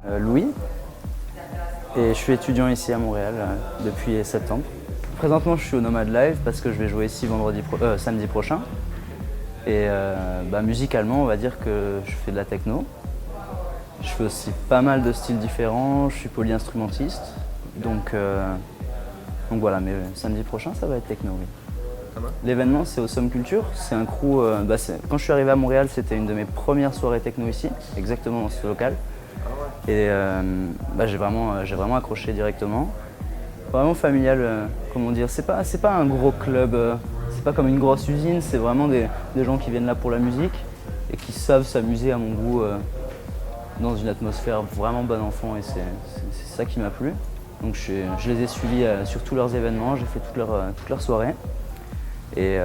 Louis, et je suis étudiant ici à Montréal depuis septembre. Présentement, je suis au Nomad Live parce que je vais jouer ici samedi prochain. Et musicalement, on va dire que je fais de la techno. Je fais aussi pas mal de styles différents, je suis polyinstrumentiste. Donc voilà, mais samedi prochain, ça va être techno, oui. L'événement, c'est au Somme Culture. C'est un crew. Quand je suis arrivé à Montréal, c'était une de mes premières soirées techno ici, exactement dans ce local. Et j'ai vraiment accroché directement. Vraiment familial, comment dire. C'est pas un gros club, c'est pas comme une grosse usine. C'est vraiment des gens qui viennent là pour la musique et qui savent s'amuser à mon goût dans une atmosphère vraiment bon enfant. Et c'est ça qui m'a plu. Donc je les ai suivis sur tous leurs événements. J'ai fait toutes leurs soirées. Et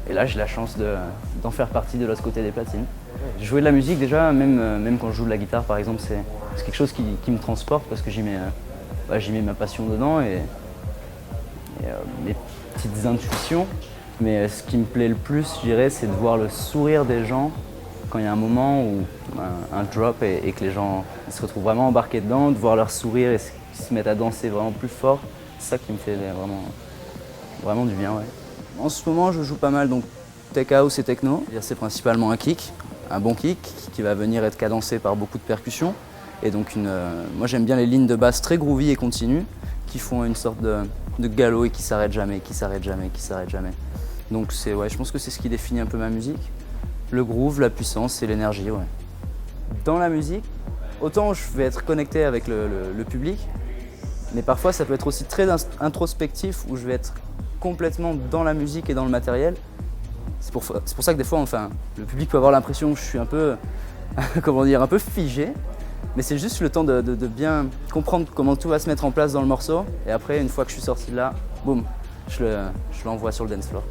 là, j'ai la chance d'en faire partie de l'autre côté des platines. Jouer de la musique, déjà, même quand je joue de la guitare, par exemple, c'est quelque chose qui me transporte parce que j'y mets ma passion dedans et mes petites intuitions. Mais ce qui me plaît le plus, je dirais, c'est de voir le sourire des gens quand il y a un moment où un drop et que les gens se retrouvent vraiment embarqués dedans, de voir leur sourire et qu'ils se mettent à danser vraiment plus fort. C'est ça qui me fait vraiment du bien. Ouais. En ce moment, je joue pas mal donc tech house et techno. C'est principalement un bon kick qui va venir être cadencé par beaucoup de percussions. Et donc moi j'aime bien les lignes de basse très groovy et continues qui font une sorte de galop et qui s'arrêtent jamais, qui s'arrêtent jamais, qui s'arrêtent jamais. Donc je pense que c'est ce qui définit un peu ma musique. Le groove, la puissance et l'énergie. Ouais. Dans la musique, autant je vais être connecté avec le public, mais parfois ça peut être aussi très introspectif où je vais être complètement dans la musique et dans le matériel. C'est pour ça que des fois, le public peut avoir l'impression que je suis un peu, un peu figé. Mais c'est juste le temps de bien comprendre comment tout va se mettre en place dans le morceau. Et après, une fois que je suis sorti de là, boum, je l'envoie sur le dance floor.